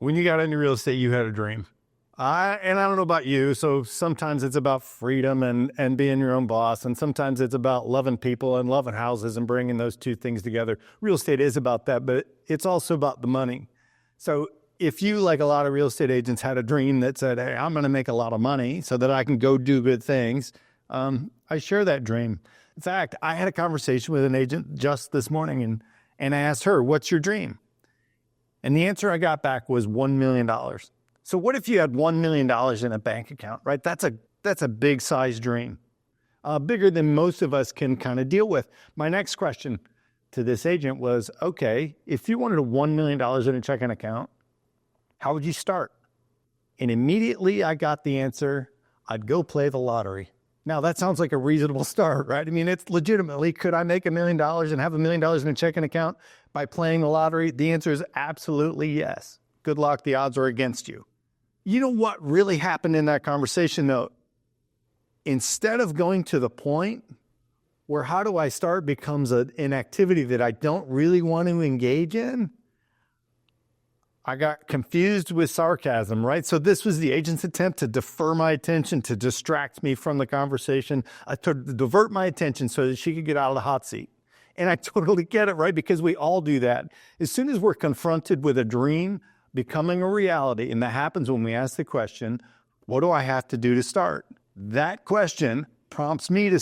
When you got into real estate, you had a dream. And I don't know about you, so sometimes it's about freedom and being your own boss, and sometimes it's about loving people and loving houses and bringing those two things together. Real estate is about that, but it's also about the money. So if you, like a lot of real estate agents, had a dream that said, hey, I'm going to make a lot of money so that I can go do good things, I share that dream. In fact, I had a conversation with an agent just this morning, and I asked her, what's your dream? And the answer I got back was $1 million. So what if you had $1 million in a bank account, right? That's a big size dream, bigger than most of us can kind of deal with. My next question to this agent was, okay, if you wanted $1 million in a checking account, how would you start? And immediately I got the answer, I'd go play the lottery. Now that sounds like a reasonable start, right? I mean, it's legitimately, could I make $1 million and have $1 million in a checking account by playing the lottery? The answer is absolutely yes. Good luck, the odds are against you. You know what really happened in that conversation though? Instead of going to the point where how do I start becomes an activity that I don't really want to engage in, I got confused with sarcasm, right? So this was the agent's attempt to defer my attention, to distract me from the conversation, to divert my attention so that she could get out of the hot seat. And I totally get it, right? Because we all do that. As soon as we're confronted with a dream becoming a reality, and that happens when we ask the question, what do I have to do to start? That question prompts me to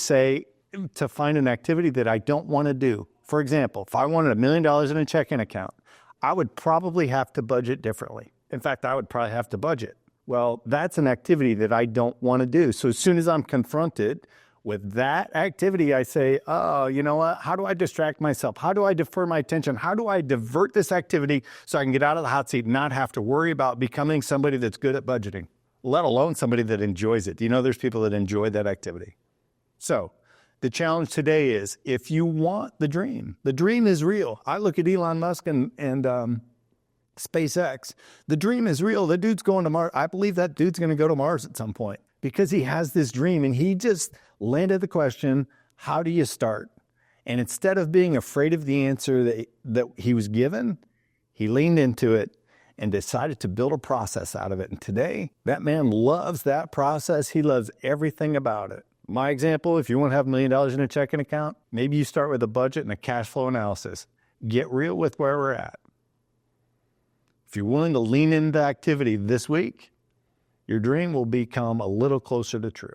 find an activity that I don't want to do. For example, if I wanted $1 million in a checking account, I would probably have to budget differently. In fact, I would probably have to budget. Well, that's an activity that I don't want to do. So as soon as I'm confronted with that activity, I say, oh, you know what? How do I distract myself? How do I defer my attention? How do I divert this activity so I can get out of the hot seat and not have to worry about becoming somebody that's good at budgeting, let alone somebody that enjoys it? Do you know there's people that enjoy that activity? So the challenge today is, if you want the dream is real. I look at Elon Musk and SpaceX. The dream is real. The dude's going to Mars. I believe that dude's going to go to Mars at some point because he has this dream, and he just landed the question, how do you start? And instead of being afraid of the answer that he was given, he leaned into it and decided to build a process out of it. And today, that man loves that process. He loves everything about it. My example, if you want to have $1 million in a checking account, maybe you start with a budget and a cash flow analysis. Get real with where we're at. If you're willing to lean into activity this week, your dream will become a little closer to true.